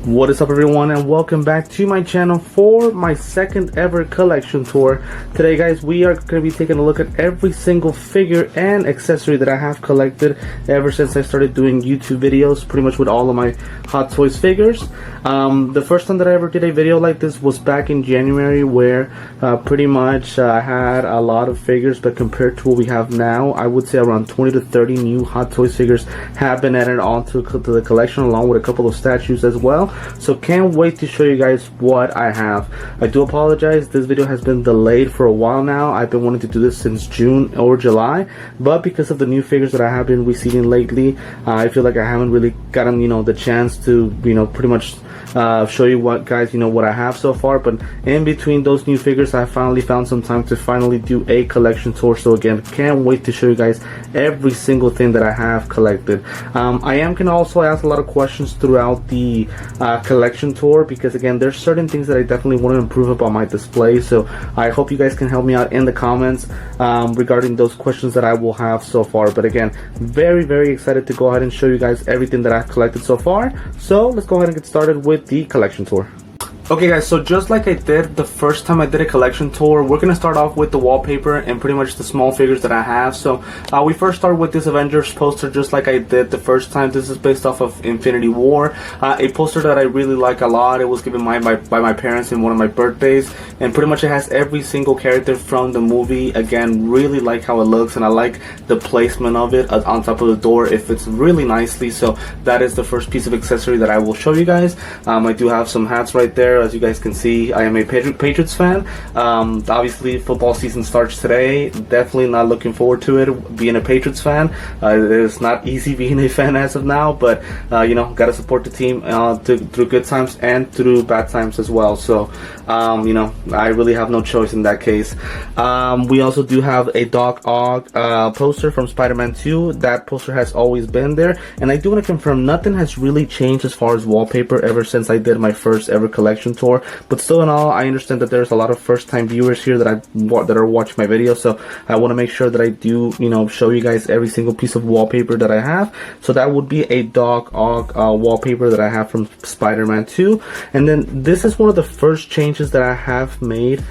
What is up, everyone, and welcome back to my channel for my second ever collection tour. Today, guys, we are going to be taking a look at every single figure and accessory that I have collected ever since I started doing YouTube videos, pretty much with all of my Hot Toys figures. The first time that I ever did a video like this was back in January, where pretty much I had a lot of figures, but compared to what we have now, I would say around 20 to 30 new Hot Toys figures have been added onto the collection, along with a couple of statues as well. So can't wait to show you guys what I have. I do apologize, this video has been delayed for a while now. I've been wanting to do this since June or July, but because of the new figures that I have been receiving lately, I feel like I haven't really gotten the chance to pretty much show you what I have so far. But in between those new figures, I finally found some time to finally do a collection tour. So again, can't wait to show you guys every single thing that I have collected. I am gonna also ask a lot of questions throughout the collection tour, because again, there's certain things that I definitely want to improve upon my display. So I hope you guys can help me out in the comments regarding those questions that I will have so far. But again, very excited to go ahead and show you guys everything that I've collected so far. So let's go ahead and get started with the collection tour. Okay, guys, so just like I did the first time I did a collection tour, we're gonna start off with the wallpaper and pretty much the small figures that I have. So we first start with this Avengers poster, just like I did the first time. This is based off of Infinity War, a poster that I really like a lot. It was given by my parents in one of my birthdays, and pretty much it has every single character from the movie. Again, really like how it looks, and I like the placement of it on top of the door. It fits really nicely. So that is the first piece of accessory that I will show you guys. I do have some hats right there. As you guys can see, I am a Patriots fan. Obviously, football season starts today. Definitely not looking forward to it, being a Patriots fan. It is not easy being a fan as of now, but gotta support the team through good times and through bad times as well. So I really have no choice in that case. We also do have a Doc Ock poster from Spider-Man 2. That poster has always been there, and I do want to confirm nothing has really changed as far as wallpaper ever since I did my first ever collection tour. But still, in all, I understand that there's a lot of first-time viewers here that are watching my video, so I want to make sure that I do show you guys every single piece of wallpaper that I have. So that would be a Doc Ock wallpaper that I have from Spider-Man 2. And then this is one of the first changes that I have made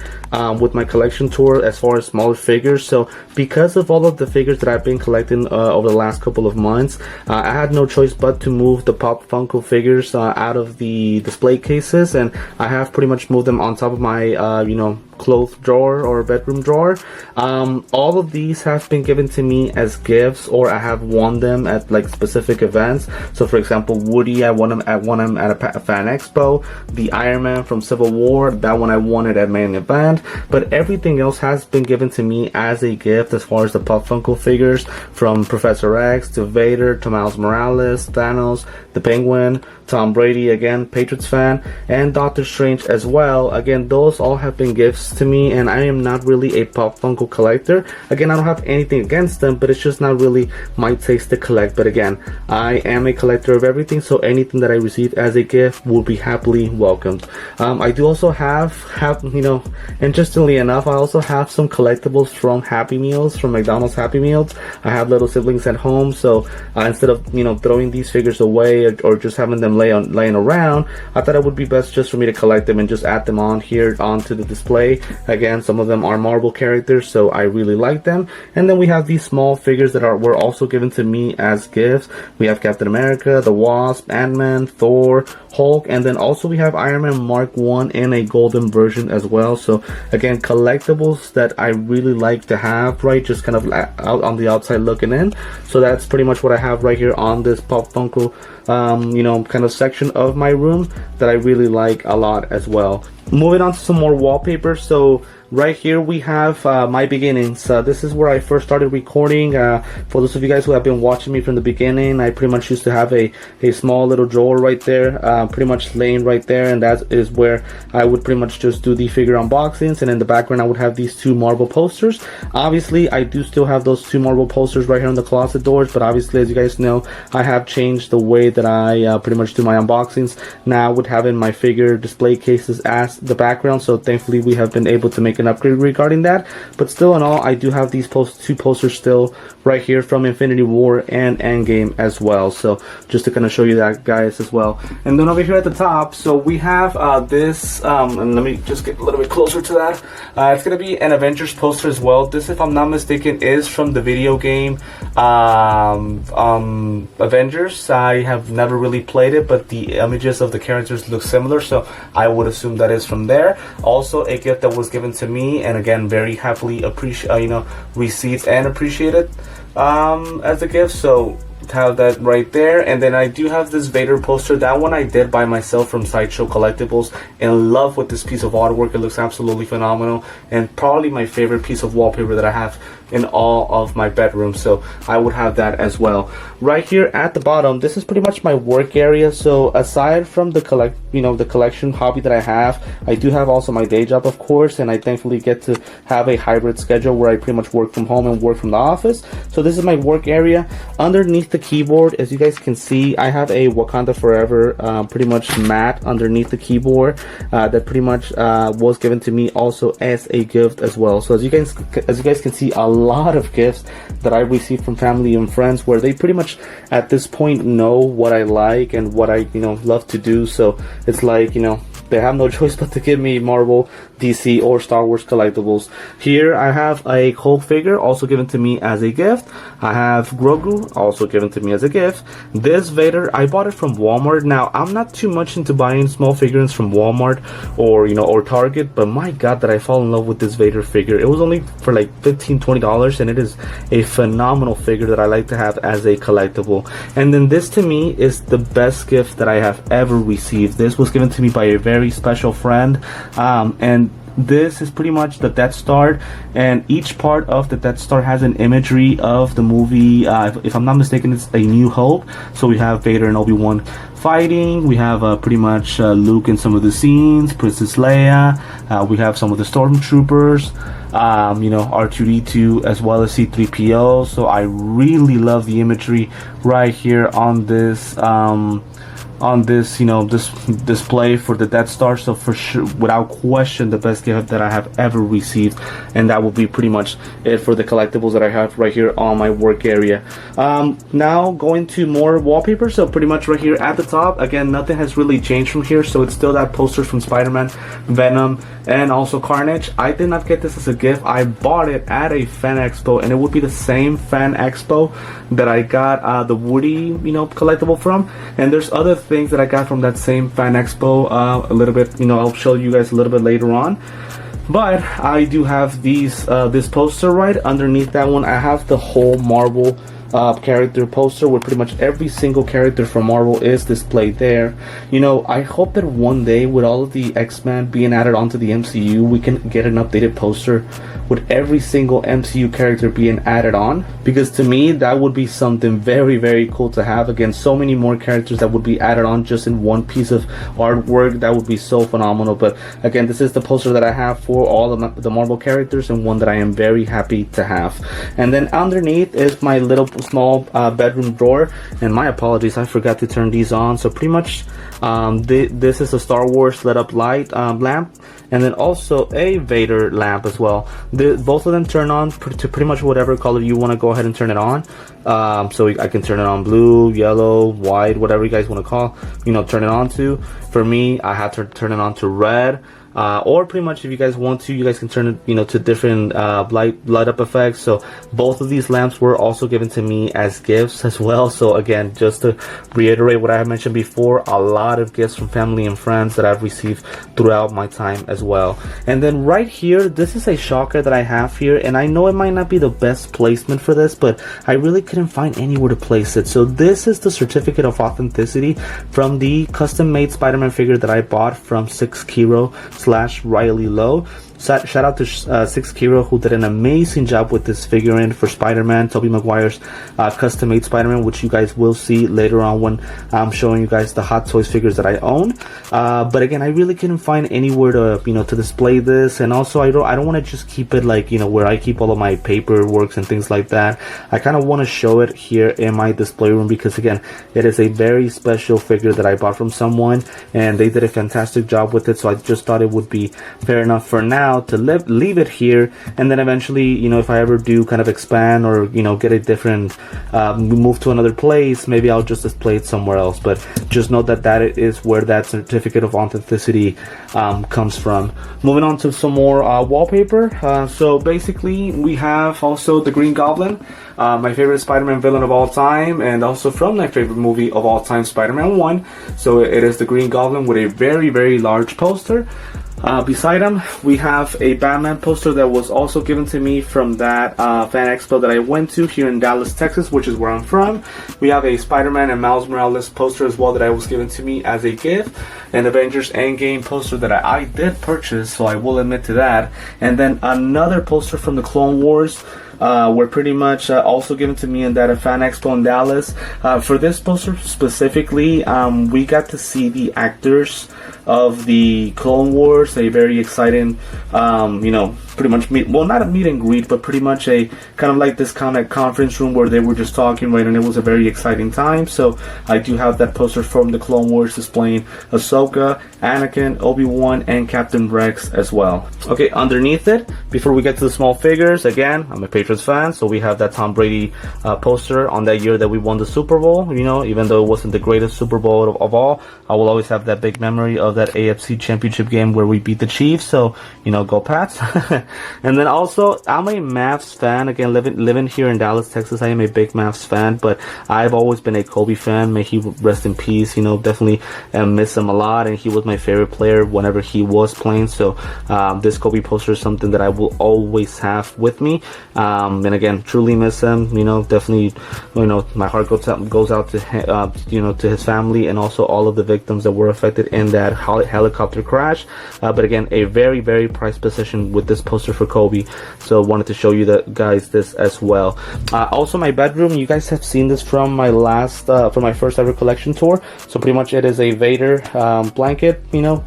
with my collection tour as far as smaller figures. So because of all of the figures that I've been collecting over the last couple of months, I had no choice but to move the Pop Funko figures out of the display cases, and I have pretty much moved them on top of my clothes drawer or bedroom drawer. All of these have been given to me as gifts, or I have won them at like specific events. So for example, Woody, I won him at a fan expo. The Iron Man from Civil War, that one I won it at main event. But everything else has been given to me as a gift, as far as the Pop Funko figures, from Professor X to Vader to Miles Morales, Thanos, the Penguin, Tom Brady, again Patriots fan, and Doctor Strange as well. Again, those all have been gifts to me, and I am not really a Pop Funko collector. Again, I don't have anything against them, but it's just not really my taste to collect. But again, I am a collector of everything, so anything that I receive as a gift will be happily welcomed. I do also have interestingly enough, I also have some collectibles from Happy Meals, from McDonald's Happy Meals. I have little siblings at home, so instead of throwing these figures away or just having them laying around, I thought it would be best just for me to collect them and just add them on here onto the display. Again, some of them are Marvel characters, so I really like them. And then we have these small figures that were also given to me as gifts. We have Captain America, the Wasp, Ant-Man, Thor, Hulk, and then also we have Iron Man Mark 1 in a golden version as well. So again, collectibles that I really like to have, right, just kind of out on the outside looking in. So that's pretty much what I have right here on this Pop Funko kind of section of my room that I really like a lot as well. Moving on to some more wallpaper. So right here we have my beginnings. This is where I first started recording. For those of you guys who have been watching me from the beginning, I pretty much used to have a small little drawer right there, pretty much laying right there, and that is where I would pretty much just do the figure unboxings. And in the background I would have these two Marvel posters. Obviously I do still have those two Marvel posters right here on the closet doors, but obviously, as you guys know, I have changed the way that I pretty much do my unboxings now, with having my figure display cases as the background. So thankfully we have been able to make an an upgrade regarding that. But still in all, I do have these two posters still right here from Infinity War and Endgame as well. So just to kind of show you that, guys, as well. And then over here at the top, so we have this, and let me just get a little bit closer to that. It's going to be an Avengers poster as well. This, if I'm not mistaken, is from the video game Avengers. I have never really played it, but the images of the characters look similar, so I would assume that is from there. Also, a gift that was given to me, and again, very happily received and appreciated as a gift. So have that right there. And then I do have this Vader poster. That one I did by myself from Sideshow Collectibles. In love with this piece of artwork. It looks absolutely phenomenal, and probably my favorite piece of wallpaper that I have in all of my bedroom. So I would have that as well. Right here at the bottom, this is pretty much my work area. So aside from the collection hobby that I have, I do have also my day job, of course, and I thankfully get to have a hybrid schedule where I pretty much work from home and work from the office. So this is my work area. Underneath the keyboard, as you guys can see, I have a Wakanda Forever pretty much mat underneath the keyboard that pretty much was given to me also as a gift as well. So as you guys can see, a lot of gifts that I received from family and friends, where they pretty much at this point know what I like and what I love to do. So it's like, they have no choice but to give me Marvel, DC, or Star Wars collectibles. Here I have a Hulk figure, also given to me as a gift. I have Grogu, also given to me as a gift. This Vader, I bought it from Walmart. Now, I'm not too much into buying small figurines from Walmart or Target, but my god, did I fall in love with this Vader figure. It was only for like $15-20, and it is a phenomenal figure that I like to have as a collectible. And then this, to me, is the best gift that I have ever received. This was given to me by a very special friend, and this is pretty much the Death Star, and each part of the Death Star has an imagery of the movie. If I'm not mistaken, it's A New Hope. So we have Vader and Obi-Wan fighting. We have pretty much Luke in some of the scenes, Princess Leia. We have some of the stormtroopers, R2-D2, as well as C-3PO. So I really love the imagery right here on this this display for the Death Star. So for sure, without question, the best gift that I have ever received, and that will be pretty much it for the collectibles that I have right here on my work area. Now going to more wallpaper. So pretty much right here at the top, again, nothing has really changed from here. So it's still that poster from Spider-Man, Venom, and also Carnage. I did not get this as a gift. I bought it at a fan expo, and it would be the same fan expo that I got the Woody collectible from. And there's other things that I got from that same fan expo a little bit, I'll show you guys a little bit later on. But I do have these this poster right underneath that one. I have the whole Marvel character poster where pretty much every single character from Marvel is displayed there. I hope that one day, with all of the X-Men being added onto the MCU, we can get an updated poster with every single MCU character being added on, because to me that would be something very, very cool to have. Again, so many more characters that would be added on just in one piece of artwork. That would be so phenomenal. But again, this is the poster that I have for all of the Marvel characters, and one that I am very happy to have. And then underneath is my little small bedroom drawer, and my apologies, I forgot to turn these on. So pretty much this is a Star Wars lit up light lamp, and then also a Vader lamp as well. Both of them turn on to pretty much whatever color you want to go ahead and turn it on. So I can turn it on blue, yellow, white, whatever you guys want to call, turn it on to. For me, I have to turn it on to red. Or pretty much, if you guys want to, you guys can turn it, to different light up effects. So both of these lamps were also given to me as gifts as well. So again, just to reiterate what I have mentioned before, a lot of gifts from family and friends that I've received throughout my time as well. And then right here, this is a shocker that I have here, and I know it might not be the best placement for this, but I really couldn't find anywhere to place it. So this is the certificate of authenticity from the custom made Spider-Man figure that I bought from 6kiro/Riley Lowe. Shout out to 6kiro, who did an amazing job with this figurine for Spider-Man, Tobey Maguire's custom made Spider-Man, which you guys will see later on when I'm showing you guys the Hot Toys figures that I own. But again, I really couldn't find anywhere to to display this, and also I don't want to just keep it like where I keep all of my paperwork and things like that. I kind of want to show it here in my display room, because again, it is a very special figure that I bought from someone, and they did a fantastic job with it. So I just thought it would be fair enough for now out to leave it here, and then eventually, you know, if I ever do kind of expand or, you know, get a different move to another place, maybe I'll just display it somewhere else. But just note that that is where that certificate of authenticity comes from. Moving on to some more wallpaper. So basically we have also the Green Goblin, my favorite Spider-Man villain of all time, and also from my favorite movie of all time, Spider-Man 1. So it is the Green Goblin with a very, very large poster. Beside him, we have a Batman poster that was also given to me from that fan expo that I went to here in Dallas, Texas, which is where I'm from. We have a Spider-Man and Miles Morales poster as well that I was given to me as a gift. An Avengers Endgame poster that I did purchase, so I will admit to that. And then another poster from the Clone Wars, were pretty much also given to me in that fan expo in Dallas. For this poster specifically, we got to see the actors of the Clone Wars, a very exciting, you know, pretty much not a meet and greet, but pretty much a kind of like this kind of conference room where they were just talking, right? And it was a very exciting time. So I do have that poster from the Clone Wars displaying Ahsoka, Anakin, Obi-Wan, and Captain Rex as well. Okay, underneath it, before we get to the small figures, again, I'm a Patriots fan, so we have that Tom Brady poster on that year that we won the Super Bowl. You know, even though it wasn't the greatest Super Bowl of all, I will always have that big memory of that AFC Championship game where we beat the Chiefs. So, you know, go Pats. And then also, I'm a Mavs fan. Again, living here in Dallas, Texas, I am a big Mavs fan, but I've always been a Kobe fan. May he rest in peace. You know, definitely miss him a lot, and he was my favorite player whenever he was playing. So this Kobe poster is something that I will always have with me. And again, truly miss him. You know, definitely, you know, my heart goes out to you know, to his family and also all of the victims that were affected in that helicopter crash. But again, a very, very prized possession with this poster for Kobe. So wanted to show you guys this as well. Also, my bedroom, you guys have seen this from my last from my first ever collection tour. So pretty much it is a Vader blanket, you know,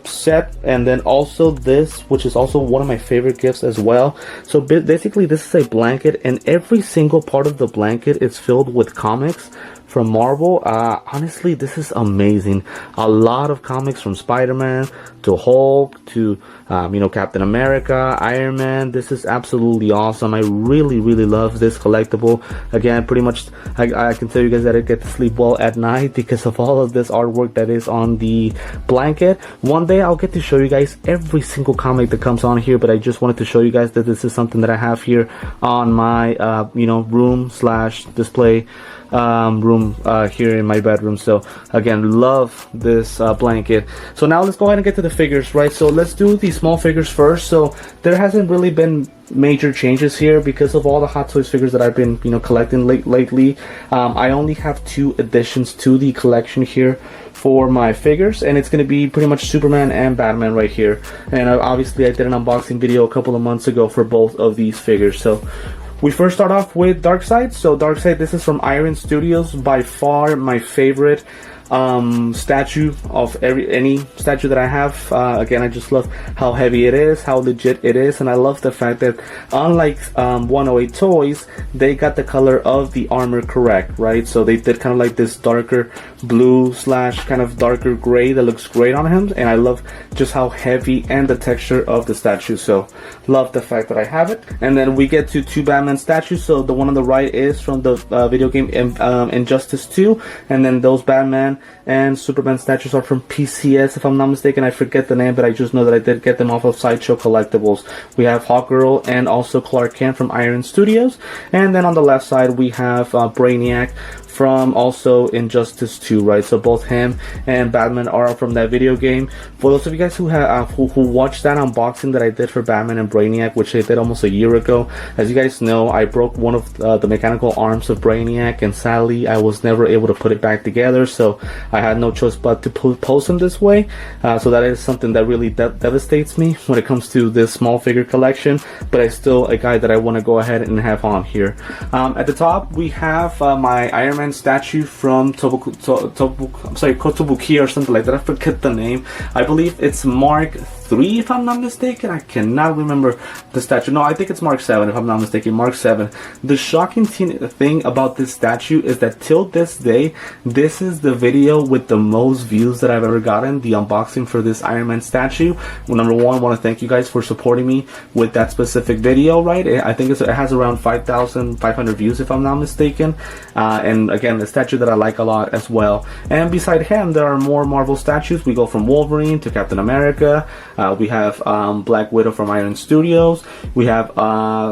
set, and then also this, which is also one of my favorite gifts as well. So basically this is a blanket, and every single part of the blanket is filled with comics from Marvel. Honestly, this is amazing. A lot of comics from Spider-Man to Hulk to you know, Captain America, Iron Man. This is absolutely awesome. I really, really love this collectible. Again, pretty much I can tell you guys that I get to sleep well at night because of all of this artwork that is on the blanket. One day I'll get to show you guys every single comic that comes on here, but I just wanted to show you guys that this is something that I have here on my you know, room slash display room here in my bedroom. So again, love this blanket. So now let's go ahead and get to the figures, right? So let's do the small figures first. So there hasn't really been major changes here because of all the Hot Toys figures that I've been, you know, collecting lately. I only have 2 additions to the collection here for my figures, and it's going to be pretty much Superman and Batman right here. And obviously I did an unboxing video a couple of months ago for both of these figures. So we first start off with Darkseid. So Darkseid, this is from Iron Studios, by far my favorite statue of any statue that I have. Again, I just love how heavy it is, how legit it is, and I love the fact that unlike 108 Toys, they got the color of the armor correct, right? So they did kind of like this darker blue slash kind of darker gray that looks great on him, and I love just how heavy and the texture of the statue. So love the fact that I have it. And then we get to 2 Batman statues. So the one on the right is from the video game Injustice 2, and then those Batman and Superman statues are from PCS, if I'm not mistaken. I forget the name, but I just know that I did get them off of Sideshow Collectibles. We have Hawkgirl and also Clark Kent from Iron Studios. And then on the left side we have Brainiac from also Injustice 2, right? So both him and Batman are from that video game. For those of you guys who have who watched that unboxing that I did for Batman and Brainiac, which I did almost a year ago, as you guys know, I broke one of the mechanical arms of Brainiac, and sadly I was never able to put it back together, so I had no choice but to post him this way. So that is something that really devastates me when it comes to this small figure collection, but it's still a guy that I want to go ahead and have on here. At the top we have my Iron Man statue from Kotobuki or something like that. I forget the name. I believe it's Mark 3, if I'm not mistaken. I cannot remember the statue. No, I think it's Mark 7, if I'm not mistaken. Mark 7. The shocking thing about this statue is that till this day, this is the video with the most views that I've ever gotten, the unboxing for this Iron Man statue. Well, number one, I want to thank you guys for supporting me with that specific video, right? I think it has around 5,500 views, if I'm not mistaken. And again, the statue that I like a lot as well. And beside him, there are more Marvel statues. We go from Wolverine to Captain America. We have Black Widow from Iron Studios. We have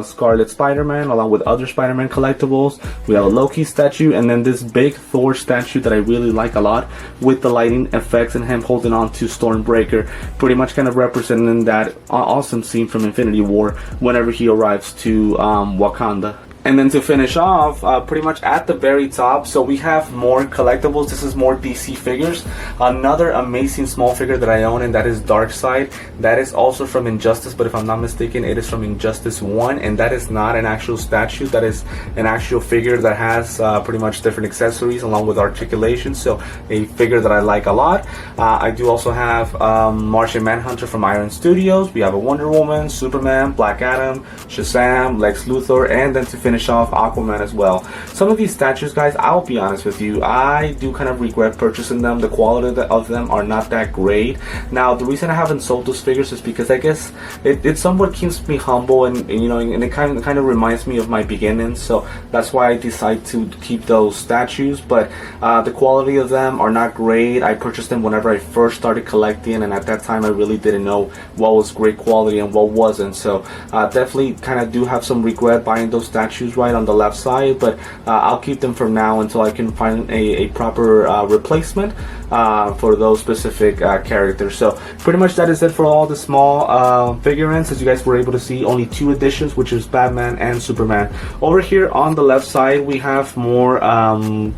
Scarlet Spider-Man along with other Spider-Man collectibles. We have a Loki statue, and then this big Thor statue that I really like a lot with the lighting effects and him holding on to Stormbreaker, pretty much kind of representing that awesome scene from Infinity War whenever he arrives to Wakanda. And then to finish off, pretty much at the very top, so we have more collectibles. This is more DC figures. Another amazing small figure that I own, and that is Darkseid. That is also from Injustice, but if I'm not mistaken, it is from Injustice 1, and that is not an actual statue. That is an actual figure that has pretty much different accessories along with articulation, so a figure that I like a lot. I do also have Martian Manhunter from Iron Studios. We have a Wonder Woman, Superman, Black Adam, Shazam, Lex Luthor, and then to finish off, Aquaman as well. Some of these statues, guys, I'll be honest with you, I do kind of regret purchasing them. The quality of them are not that great. Now, the reason I haven't sold those figures is because I guess it somewhat keeps me humble, and you know, and it kind of reminds me of my beginnings. So that's why I decide to keep those statues. But the quality of them are not great. I purchased them whenever I first started collecting, and at that time I really didn't know what was great quality and what wasn't. So definitely kind of do have some regret buying those statues right on the left side, but I'll keep them from now until I can find a proper replacement for those specific characters. So pretty much that is it for all the small figurines. As you guys were able to see, only 2 editions, which is Batman and Superman. Over here on the left side, we have more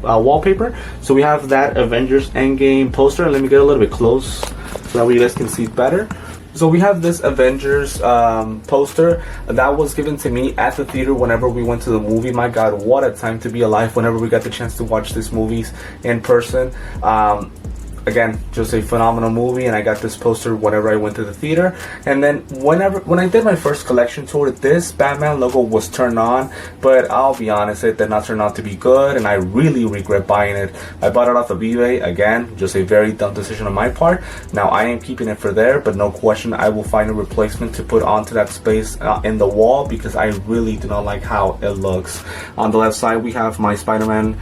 wallpaper. So we have that Avengers Endgame poster. Let me get a little bit close so that way you guys can see better. So we have this Avengers poster that was given to me at the theater whenever we went to the movie. My God, what a time to be alive whenever we got the chance to watch these movies in person. Again, just a phenomenal movie, and I got this poster whenever I went to the theater. And then when I did my first collection tour, this Batman logo was turned on, but I'll be honest, it did not turn out to be good, and I really regret buying it. I bought it off of eBay. Again, just a very dumb decision on my part. Now I am keeping it for there, but no question I will find a replacement to put onto that space in the wall, because I really do not like how it looks. On the left side, we have my Spider-Man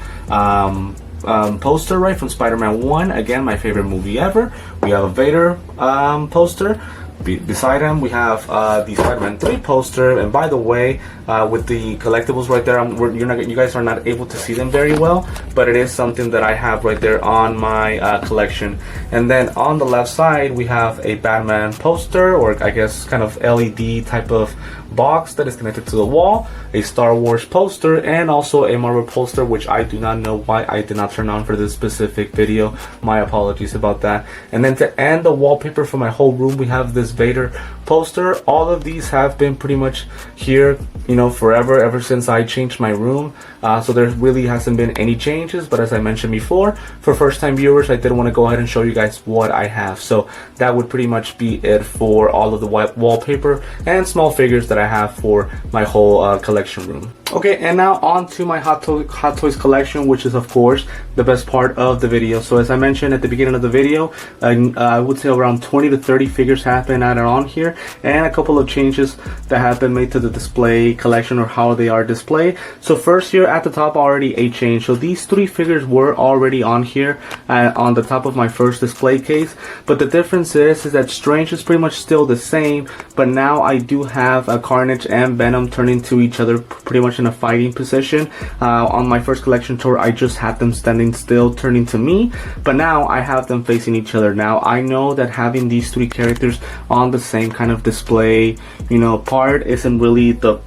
poster, right, from Spider-Man 1. Again, my favorite movie ever. We have a Vader poster. Beside him, we have the Spider-Man 3 poster. And by the way, with the collectibles right there, you guys are not able to see them very well, but it is something that I have right there on my collection. And then on the left side, we have a Batman poster, or I guess kind of LED type of box that is connected to the wall, a Star Wars poster, and also a Marvel poster, which I do not know why I did not turn on for this specific video. My apologies about that. And then to end the wallpaper for my whole room, we have this Vader poster. All of these have been pretty much here, you know, forever, ever since I changed my room. So there really hasn't been any changes, but as I mentioned before, for first time viewers, I did want to go ahead and show you guys what I have. So that would pretty much be it for all of the wallpaper and small figures that I have for my whole collection room. Okay, and now on to my Hot Toys collection, which is of course the best part of the video. So as I mentioned at the beginning of the video, I would say around 20 to 30 figures have been added on here, and a couple of changes that have been made to the display collection, or how they are displayed. So first, here at the top, already a change. So these 3 figures were already on here on the top of my first display case, but the difference is that Strange is pretty much still the same, but now I do have a Carnage and Venom turning to each other pretty much in a fighting position. On my first collection tour, I just had them standing still, turning to me, but now I have them facing each other. Now I know that having these 3 characters on the same kind of display, you know, part isn't really the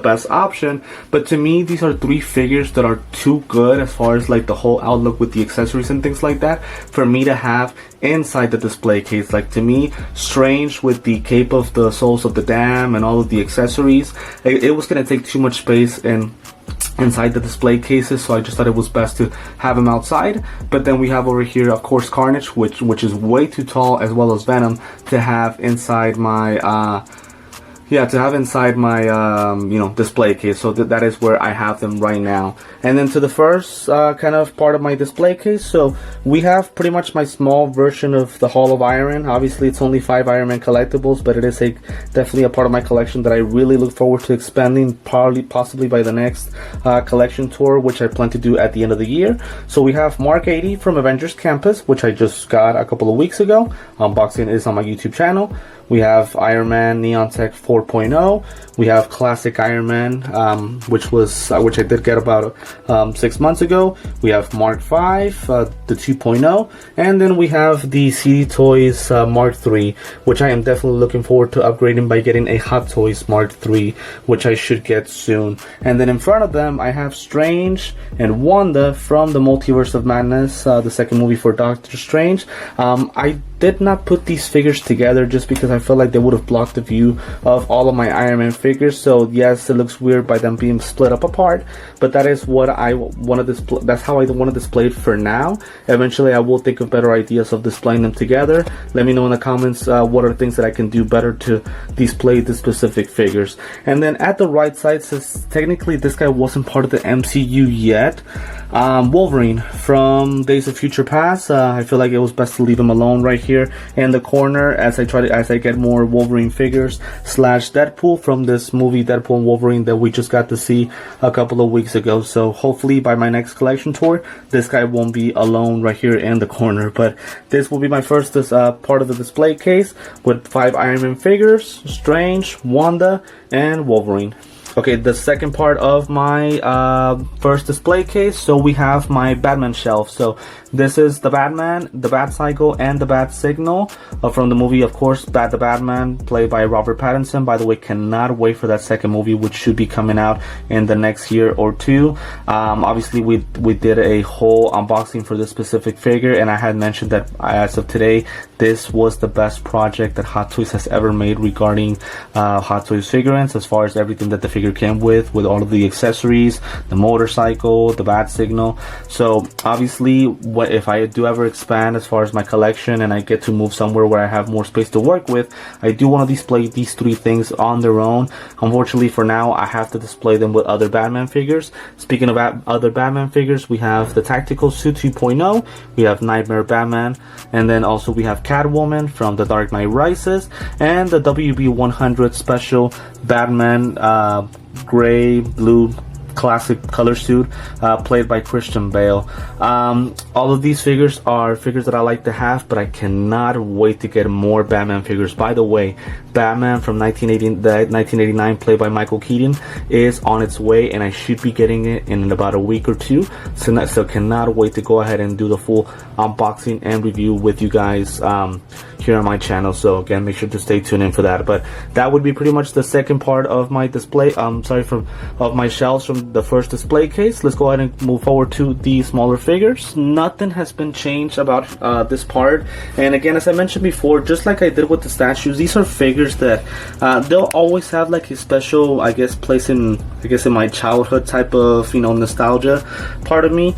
best option, but to me these are 3 figures that are too good as far as like the whole outlook with the accessories and things like that for me to have inside the display case. Like, to me, Strange with the cape of the Souls of the Dam and all of the accessories, it was gonna take too much space, and inside the display cases, so I just thought it was best to have him outside. But then we have over here, of course, Carnage, which is way too tall, as well as Venom to have inside my display case. So that is where I have them right now. And then to the first kind of part of my display case, so we have pretty much my small version of the Hall of Iron. Obviously it's only 5 Iron Man collectibles, but it is definitely a part of my collection that I really look forward to expanding, possibly by the next collection tour, which I plan to do at the end of the year. So we have Mark 80 from Avengers Campus, which I just got a couple of weeks ago. Unboxing is on my YouTube channel. We have Iron Man Neon Tech 4.0. We have Classic Iron Man, which I did get about 6 months ago. We have Mark 5, the 2.0, and then we have the CD Toys Mark 3, which I am definitely looking forward to upgrading by getting a Hot Toys Mark 3, which I should get soon. And then in front of them, I have Strange and Wanda from the Multiverse of Madness, the second movie for Doctor Strange. I did not put these figures together just because I felt like they would have blocked the view of all of my Iron Man figures. So yes, it looks weird by them being split up apart, but that is what I want to display. That's how I want to display it for now. Eventually I will think of better ideas of displaying them together. Let me know in the comments what are things that I can do better to display the specific figures. And then at the right side, since technically this guy wasn't part of the MCU yet, Wolverine from Days of Future Past. I feel like it was best to leave him alone right here in the corner as I get more Wolverine figures / Deadpool from this movie Deadpool and Wolverine that we just got to see a couple of weeks ago. So hopefully by my next collection tour, this guy won't be alone right here in the corner. But this will be my first part of the display case with 5 Iron Man figures, Strange, Wanda, and Wolverine. Okay, the second part of my first display case, so we have my Batman shelf. So this is the Batman, the Bat Cycle, and the Bat Signal from the movie, of course, the Batman, played by Robert Pattinson. By the way, cannot wait for that second movie, which should be coming out in the next year or two. Obviously, we did a whole unboxing for this specific figure, and I had mentioned that as of today, this was the best project that Hot Toys has ever made regarding Hot Toys figurines, as far as everything that the figure came with all of the accessories, the motorcycle, the Bat Signal. So obviously, if I do ever expand as far as my collection and I get to move somewhere where I have more space to work with, I do want to display these 3 things on their own. Unfortunately for now, I have to display them with other Batman figures. Speaking of other Batman figures, we have the Tactical Suit 2.0, we have Nightmare Batman, and then also we have Catwoman from The Dark Knight Rises, and the WB100 Special Batman gray, blue, classic color suit played by Christian Bale. All of these figures are figures that I like to have, but I cannot wait to get more Batman figures. By the way, Batman from 1989 played by Michael Keaton is on its way, and I should be getting it in about a week or two. So cannot wait to go ahead and do the full unboxing and review with you guys here on my channel. So again, make sure to stay tuned in for that. But that would be pretty much the second part of my display. Of my shelves from the first display case. Let's go ahead and move forward to the smaller figures. Nothing has been changed about this part. And again, as I mentioned before, just like I did with the statues, these are figures that they'll always have like a special, I guess, place in my childhood type of, nostalgia part of me.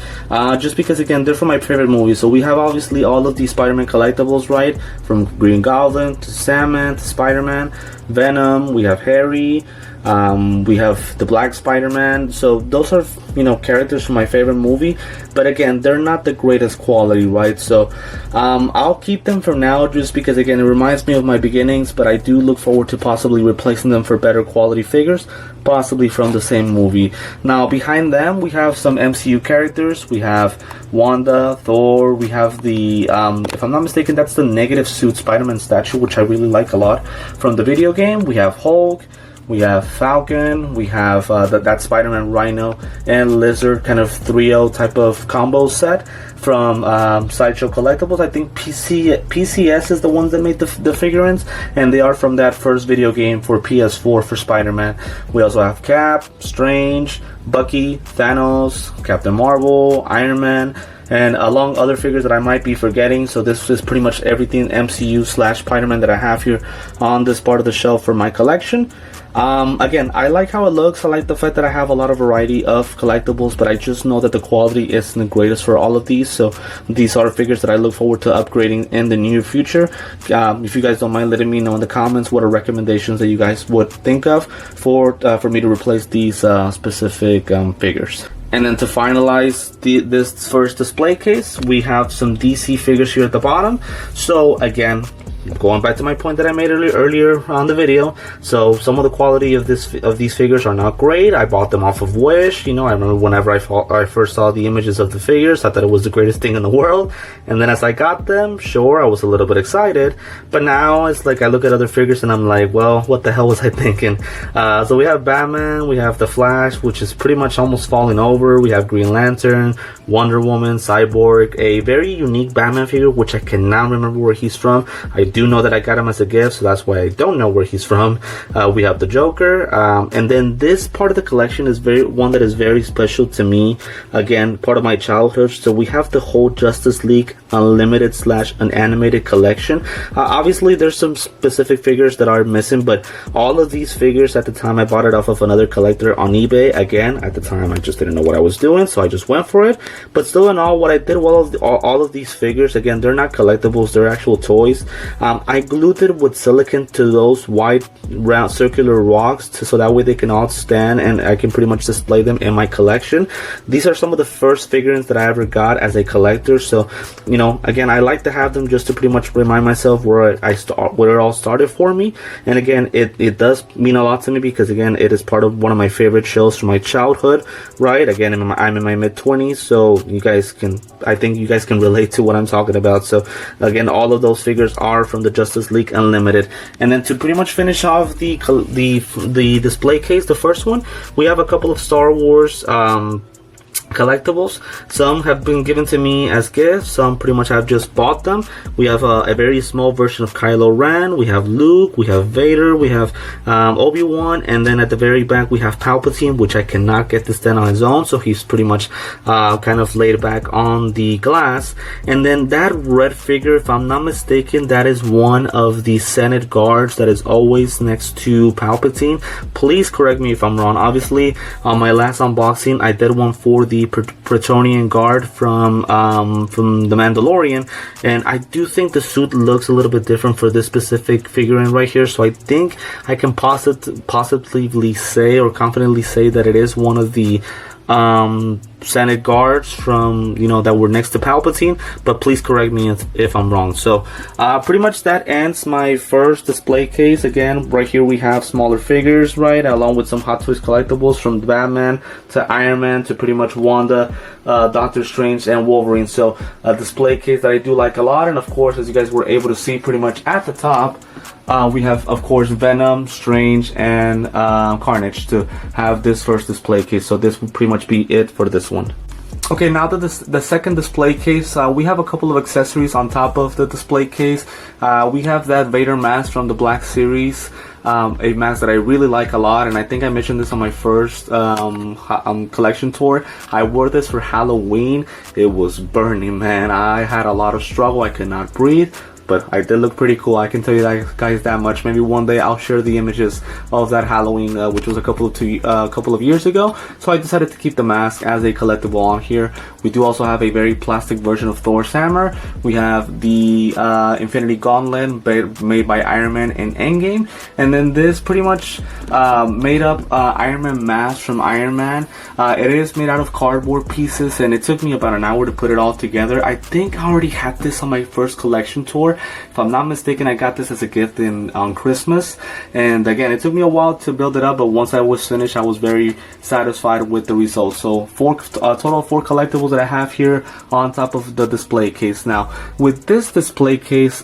Just because again, they're from my favorite movies. So we have obviously all of these Spider-Man collectibles, right? From Green Goblin to Sandman to Spider-Man, Venom, we have Harry, we have the Black Spider-Man. So those are characters from my favorite movie, but again, they're not the greatest quality, right? So I'll keep them for now, just because again, it reminds me of my beginnings, but I do look forward to possibly replacing them for better quality figures, possibly from the same movie. Now behind them we have some MCU characters. We have Wanda, Thor, we have the if I'm not mistaken, that's the Negative Suit Spider-Man statue, which I really like a lot from the video game. We have Hulk, we have Falcon, we have that Spider-Man Rhino and Lizard kind of trio type of combo set from Sideshow Collectibles. I think PCS is the ones that made the figurines, and they are from that first video game for PS4 for Spider-Man. We also have Cap, Strange, Bucky, Thanos, Captain Marvel, Iron Man, and along other figures that I might be forgetting. So this is pretty much everything MCU / Spider-Man that I have here on this part of the shelf for my collection. Again, I like how it looks. I like the fact that I have a lot of variety of collectibles, but I just know that the quality isn't the greatest for all of these. So these are figures that I look forward to upgrading in the near future. If you guys don't mind letting me know in the comments what are recommendations that you guys would think of for me to replace these specific figures. And then to finalize this first display case, we have some DC figures here at the bottom. So again, going back to my point that I made earlier on the video, so some of the quality of these figures are not great. I bought them off of Wish. You know, I remember whenever I first saw the images of the figures, I thought it was the greatest thing in the world. And then as I got them, sure, I was a little bit excited. But now it's like I look at other figures and I'm like, well, what the hell was I thinking? So we have Batman, we have the Flash, which is pretty much almost falling over. We have Green Lantern, Wonder Woman, Cyborg, a very unique Batman figure, which I cannot remember where he's from. I do know that I got him as a gift, so that's why I don't know where he's from. We have the Joker, and then this part of the collection is one that is very special to me. Again, part of my childhood. So we have the whole Justice League Unlimited / Unanimated collection. Obviously, there's some specific figures that are missing, but all of these figures at the time I bought it off of another collector on eBay. Again, at the time I just didn't know what I was doing, so I just went for it. But still, in all, what I did with all of these figures, again, they're not collectibles; they're actual toys. I glued it with silicone to those wide, round, circular rocks so that way they can all stand and I can pretty much display them in my collection. These are some of the first figurines that I ever got as a collector. So, you know, again, I like to have them just to pretty much remind myself where it all started for me. And again, it does mean a lot to me because, again, it is part of one of my favorite shows from my childhood, right? Again, I'm in my mid-20s, so I think you guys can relate to what I'm talking about. So, again, all of those figures are from the Justice League Unlimited. And then to pretty much finish off the display case, the first one, we have a couple of Star Wars collectibles. Some have been given to me as gifts, some pretty much I've just bought them. We have a very small version of Kylo Ren, we have Luke, we have Vader, we have Obi-Wan, and then at the very back we have Palpatine, which I cannot get to stand on his own, so he's pretty much kind of laid back on the glass. And then that red figure, if I'm not mistaken, that is one of the Senate guards that is always next to Palpatine. Please correct me if I'm wrong. Obviously, on my last unboxing I did one for the Praetorian Guard from The Mandalorian, and I do think the suit looks a little bit different for this specific figurine right here, so I think I can positively say or confidently say that it is one of the Senate guards from, you know, that were next to Palpatine, but please correct me if I'm wrong. So pretty much that ends my first display case. Again, right here we have smaller figures, right, along with some Hot Toys collectibles from Batman to Iron Man to pretty much Wanda, Doctor Strange, and Wolverine. So a display case that I do like a lot. And of course, as you guys were able to see pretty much at the top, we have, of course, Venom, Strange, and Carnage to have this first display case. So this will pretty much be it for this one. Okay, now that the second display case, we have a couple of accessories on top of the display case. We have that Vader mask from the Black Series, a mask that I really like a lot, and I think I mentioned this on my first collection tour. I wore this for Halloween. It was burning, man. I had a lot of struggle. I could not breathe. But I did look pretty cool, I can tell you that, guys, that much. Maybe one day I'll share the images of that Halloween, which was a couple of years ago. So I decided to keep the mask as a collectible on here. We do also have a very plastic version of Thor's hammer. We have the Infinity Gauntlet made by Iron Man in Endgame. And then this pretty much made up Iron Man mask from Iron Man. It is made out of cardboard pieces, and it took me about an hour to put it all together. I think I already had this on my first collection tour. If I'm not mistaken, I got this as a gift on Christmas, and again, it took me a while to build it up, but once I was finished, I was very satisfied with the results. So total of 4 collectibles that I have here on top of the display case. Now with this display case,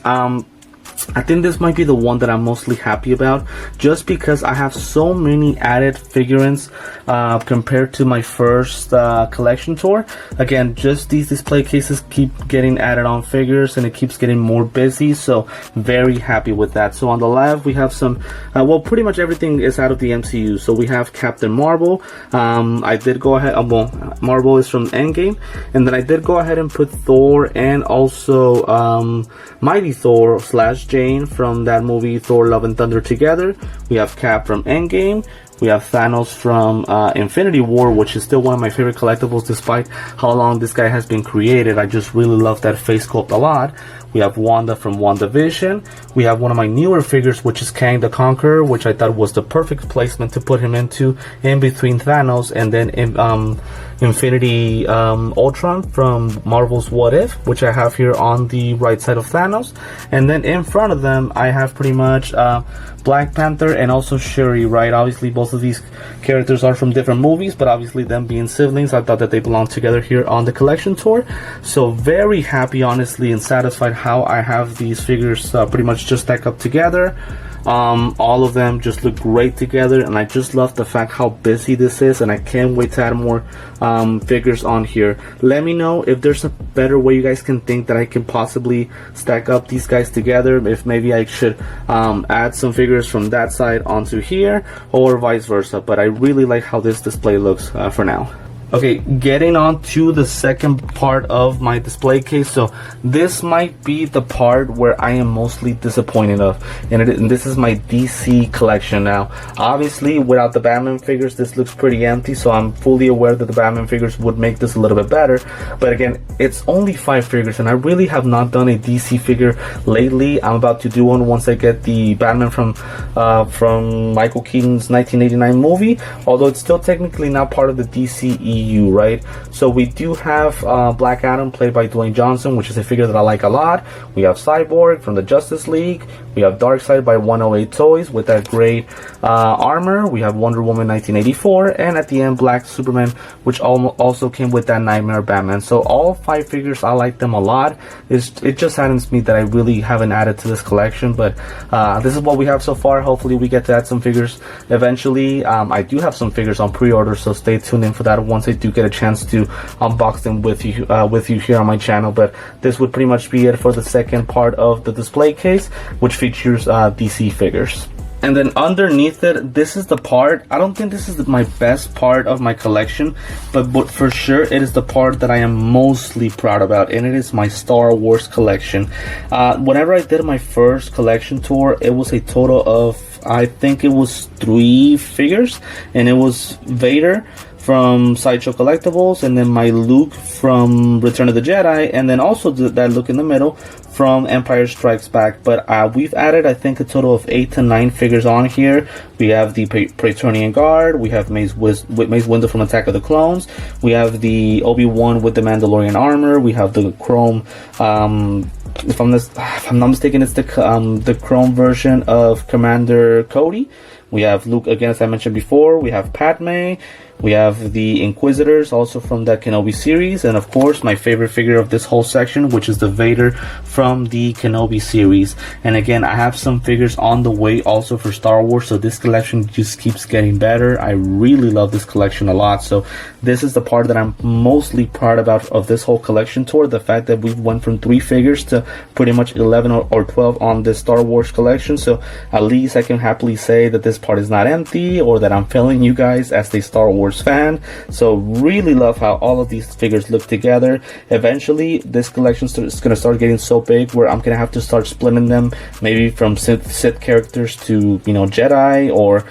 I think this might be the one that I'm mostly happy about, just because I have so many added figurines compared to my first collection tour. Again, just these display cases keep getting added on figures, and it keeps getting more busy, so very happy with that. So on the left we have some, well, pretty much everything is out of the MCU. So we have Captain Marvel. I did go ahead, well, Marvel is from Endgame. And then I did go ahead and put Thor and also Mighty Thor / Jane from that movie Thor Love and Thunder together. We have Cap from Endgame. We have Thanos from Infinity War, which is still one of my favorite collectibles despite how long this guy has been created. I just really love that face sculpt a lot. We have Wanda from WandaVision. We have one of my newer figures, which is Kang the Conqueror, which I thought was the perfect placement to put him into in between Thanos and then Infinity Ultron from Marvel's What If, which I have here on the right side of Thanos. And then in front of them, I have pretty much Black Panther and also Shuri, right? Obviously, both of these characters are from different movies, but obviously them being siblings, I thought that they belonged together here on the collection tour. So very happy, honestly, and satisfied how I have these figures pretty much just stack up together. All of them just look great together, and I just love the fact how busy this is, and I can't wait to add more figures on here. Let me know if there's a better way you guys can think that I can possibly stack up these guys together, if maybe I should add some figures from that side onto here or vice versa, but I really like how this display looks for now. Okay, getting on to the second part of my display case. So this might be the part where I am mostly disappointed of, and this is my DC collection. Now obviously without the Batman figures this looks pretty empty, so I'm fully aware that the Batman figures would make this a little bit better, but again, it's only 5 figures and I really have not done a DC figure lately. I'm about to do one once I get the Batman from Michael Keaton's 1989 movie, although it's still technically not part of the DCEU, right? So we do have Black Adam played by Dwayne Johnson, which is a figure that I like a lot. We have Cyborg from the Justice League. We have Darkseid by 108 Toys with that great armor. We have Wonder Woman 1984, and at the end Black Superman, which also came with that Nightmare Batman. So all 5 figures, I like them a lot. It just saddens me that I really haven't added to this collection, but this is what we have so far. Hopefully we get to add some figures eventually. I do have some figures on pre-order, so stay tuned in for that once I do get a chance to unbox them with you here on my channel. But this would pretty much be it for the second part of the display case, which features DC figures. And then underneath it, this is the part, I don't think this is my best part of my collection, but for sure it is the part that I am mostly proud about, and it is my Star Wars collection. Whenever I did my first collection tour, it was a total of, I think it was 3 figures, and it was Vader from Sideshow Collectibles, and then my Luke from Return of the Jedi, and then also that Luke in the middle from Empire Strikes Back. But we've added, I think, a total of 8 to 9 figures on here. We have the Praetorian Guard, we have Mace Windu from Attack of the Clones, we have the Obi-Wan with the Mandalorian armor, we have the Chrome, if I'm not mistaken, it's the Chrome version of Commander Cody. We have Luke again, as I mentioned before. We have Padme. We have the Inquisitors, also from that Kenobi series. And of course, my favorite figure of this whole section, which is the Vader from the Kenobi series. And again, I have some figures on the way also for Star Wars. So this collection just keeps getting better. I really love this collection a lot. So this is the part that I'm mostly proud about of this whole collection tour. The fact that we've went from 3 figures to pretty much 11 or 12 on this Star Wars collection. So at least I can happily say that this part is not empty, or that I'm failing you guys as a Star Wars fan. So really love how all of these figures look together. Eventually this collection is going to start getting so big where I'm going to have to start splitting them, maybe from Sith characters to, you know, Jedi, or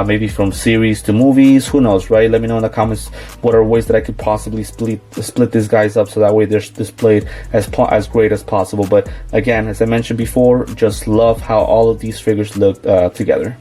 maybe from series to movies. Who knows, right? Let me know in the comments what are ways that I could possibly split these guys up so that way they're displayed as great as possible. But again, as I mentioned before, just love how all of these figures look together.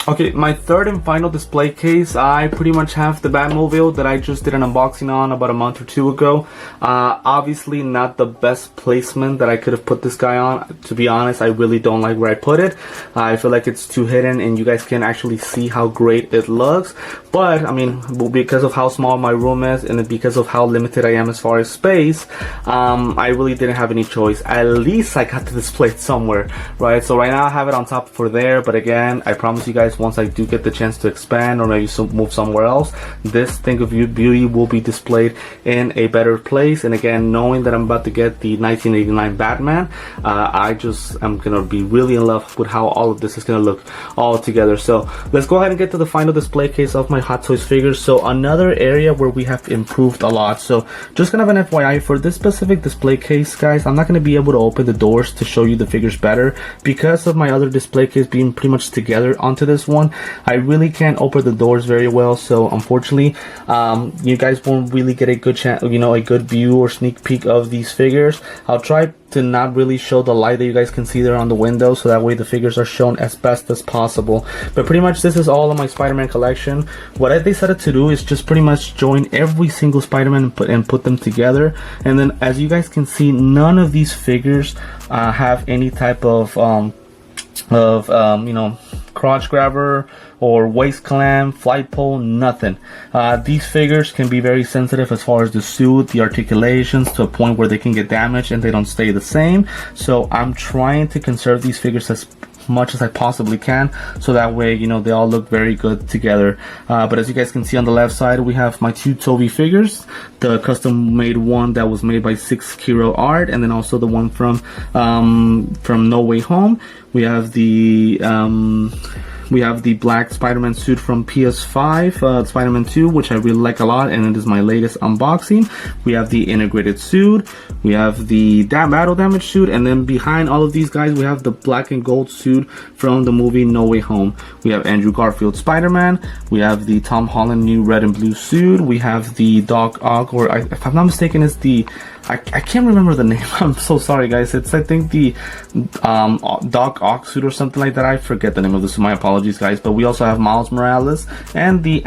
Okay, my third and final display case, I pretty much have the Batmobile that I just did an unboxing on about a month or 2 ago. Obviously not the best placement that I could have put this guy on. To be honest, I really don't like where I put it. I feel like it's too hidden and you guys can actually see how great it looks. But, I mean, because of how small my room is and because of how limited I am as far as space, I really didn't have any choice. At least I got to display it somewhere, right? So right now I have it on top for there, but again, I promise you guys, guys, once I do get the chance to expand or maybe move somewhere else, this thing of beauty will be displayed in a better place. And again, knowing that I'm about to get the 1989 Batman, I just am gonna be really in love with how all of this is gonna look all together. So let's go ahead and get to the final display case of my Hot Toys figures. So another area where we have improved a lot. So just kind of an FYI, for this specific display case, guys, I'm not going to be able to open the doors to show you the figures better because of my other display case being pretty much together onto this one. I really can't open the doors very well, so unfortunately you guys won't really get a good chance, a good view or sneak peek of these figures. I'll try to not really show the light that you guys can see there on the window, so that way the figures are shown as best as possible. But pretty much this is all of my Spider-Man collection. What I decided to do is just pretty much join every single Spider-Man and put them together. And then as you guys can see, none of these figures have any type of crotch grabber or waist clamp, flight pole, nothing. These figures can be very sensitive as far as the suit, the articulations, to a point where they can get damaged and they don't stay the same. So I'm trying to conserve these figures as much as I possibly can, so that way they all look very good together. But as you guys can see on the left side, we have my two Toby figures, the custom made one that was made by 6 Kiro Art, and then also the one from No Way Home. We have the black Spider-Man suit from PS5, Spider-Man 2, which I really like a lot, and it is my latest unboxing. We have the integrated suit, we have the battle damage suit, and then behind all of these guys, we have the black and gold suit from the movie No Way Home. We have Andrew Garfield Spider-Man, we have the Tom Holland new red and blue suit, we have the Doc Ock, or if I'm not mistaken, it's the I can't remember the name. I'm so sorry, guys. It's, I think, the Doc Ock suit or something like that. I forget the name of this. My apologies, guys. But we also have Miles Morales and the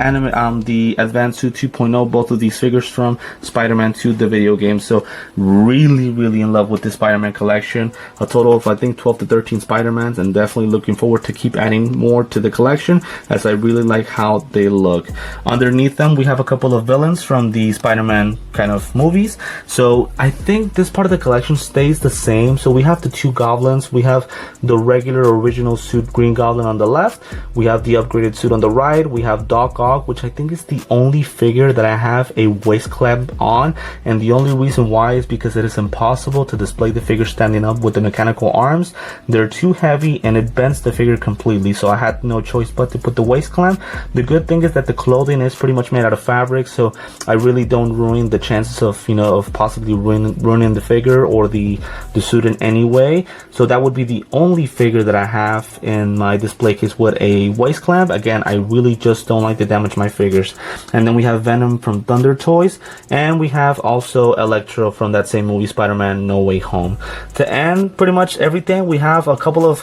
Advanced Suit 2.0. Both of these figures from Spider-Man 2, the video game. So really, really in love with this Spider-Man collection. A total of, I think, 12 to 13 Spider-Mans, and definitely looking forward to keep adding more to the collection, as I really like how they look. Underneath them, we have a couple of villains from the Spider-Man kind of movies. So I think this part of the collection stays the same. So we have the two goblins. We have the regular original suit Green Goblin on the left. We have the upgraded suit on the right. We have Doc Ock, which I think is the only figure that I have a waist clamp on, and the only reason why is because it is impossible to display the figure standing up with the mechanical arms. They're too heavy and it bends the figure completely, so I had no choice but to put the waist clamp. The good thing is that the clothing is pretty much made out of fabric, so I really don't ruin the chances of possibly ruining the figure or the suit in any way. So that would be the only figure that I have in my display case with a waist clamp. Again, I really just don't like to damage my figures. And then we have Venom from Thunder Toys, and we have also Electro from that same movie, Spider-Man No Way Home. To end pretty much everything, we have a couple of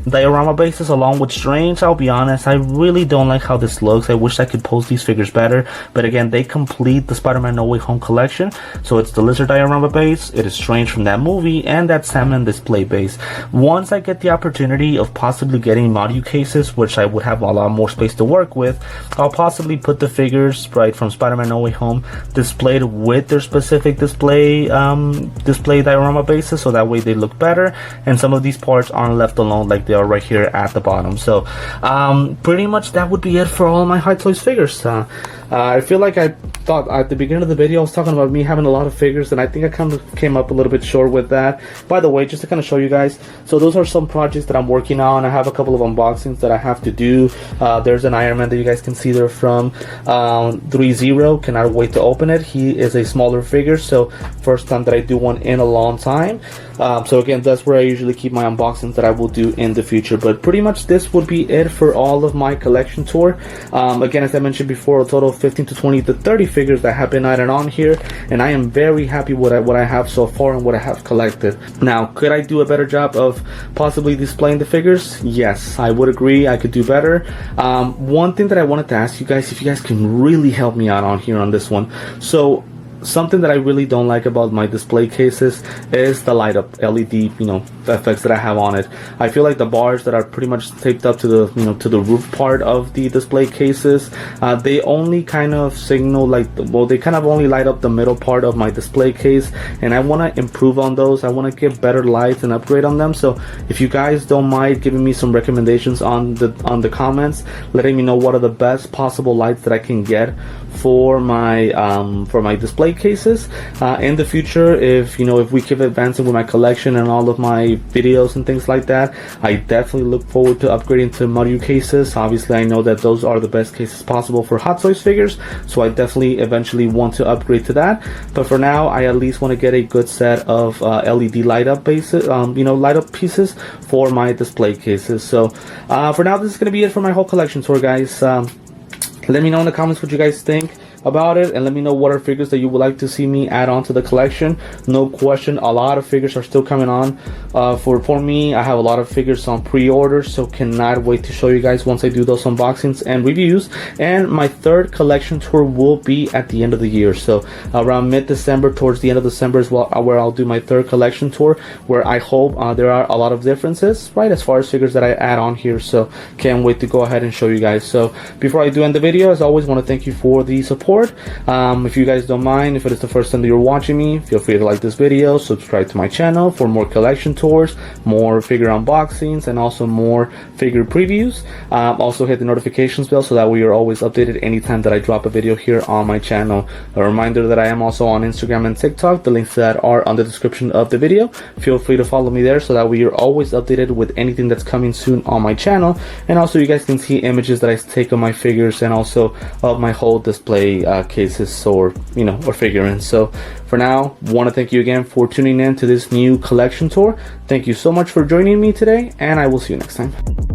diorama bases along with Strange. I'll be honest, I really don't like how this looks. I wish I could pose these figures better, but again, they complete the Spider-Man No Way Home collection. So it's the Lizard diorama base, it is Strange from that movie, and that Salmon display base. Once I get the opportunity of possibly getting module cases, which I would have a lot more space to work with, I'll possibly put the figures right from Spider-Man No Way Home displayed with their specific display diorama bases, so that way they look better and some of these parts aren't left alone like they are right here at the bottom. So pretty much that would be it for all my Hot Toys figures. I feel like I thought at the beginning of the video I was talking about me having a lot of figures, and I think I kind of came up a little bit short with that. By the way, just to kind of show you guys, so those are some projects that I'm working on. I have a couple of unboxings that I have to do. There's an Iron Man that you guys can see there from 3-0. Cannot wait to open it. He is a smaller figure, so first time that I do one in a long time. So again, that's where I usually keep my unboxings that I will do in the future. But pretty much this would be it for all of my collection tour. Again, as I mentioned before, a total of 15 to 20 to 30 figures that have been added on here, and I am very happy with what I have so far and what I have collected. Now, could I do a better job of possibly displaying the figures? Yes, I would agree I could do better. One thing that I wanted to ask you guys, if you guys can really help me out on here on this one. So something that I really don't like about my display cases is the light up LED, effects that I have on it. I feel like the bars that are pretty much taped up to the, to the roof part of the display cases, they only kind of signal they kind of only light up the middle part of my display case, and I want to improve on those. I want to get better lights and upgrade on them. So if you guys don't mind giving me some recommendations on the comments, letting me know what are the best possible lights that I can get for my display cases in the future. If we keep advancing with my collection and all of my videos and things like that, I definitely look forward to upgrading to Mario cases. Obviously, I know that those are the best cases possible for Hot Toys figures, so I definitely eventually want to upgrade to that. But for now, I at least want to get a good set of LED light up bases, light up pieces for my display cases. So for now, this is going to be it for my whole collection tour, guys. Let me know in the comments what you guys think about it, and let me know what are figures that you would like to see me add on to the collection. No question, a lot of figures are still coming on. For me, I have a lot of figures on pre-order, so cannot wait to show you guys once I do those unboxings and reviews. And my third collection tour will be at the end of the year, so around mid-December, towards the end of December is where I'll do my third collection tour, where I hope there are a lot of differences, right, as far as figures that I add on here. So can't wait to go ahead and show you guys. So before I do end the video, as always, want to thank you for the support. If you guys don't mind, if it is the first time that you're watching me, feel free to like this video, subscribe to my channel for more collection tours, more figure unboxings, and also more figure previews. Also hit the notifications bell so that way you're always updated anytime that I drop a video here on my channel. A reminder that I am also on Instagram and TikTok. The links to that are on the description of the video. Feel free to follow me there so that way you're always updated with anything that's coming soon on my channel. And also you guys can see images that I take of my figures and also of my whole display cases or figurines. So for now, want to thank you again for tuning in to this new collection tour. Thank you so much for joining me today, and I will see you next time.